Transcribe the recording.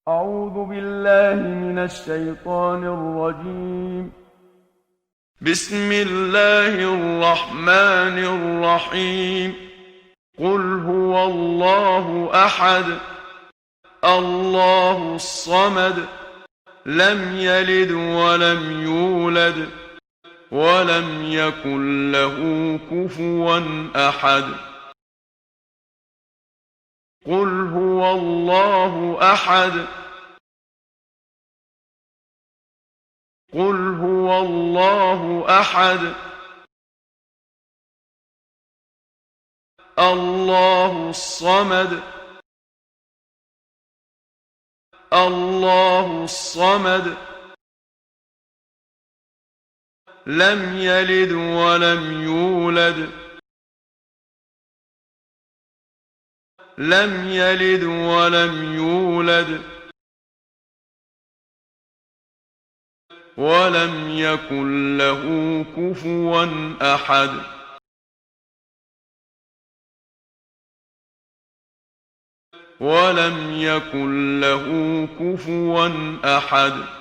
أعوذ بالله من الشيطان الرجيم. بسم الله الرحمن الرحيم. قل هو الله أحد الله الصمد لم يلد ولم يولد ولم يكن له كفوا أحد. قل هو الله أحد قل هو الله أحد الله الصمد الله الصمد لم يلد ولم يولد لم يلد ولم يولد ولم يكن له كفوا أحد. ولم يكن له كفوا أحد.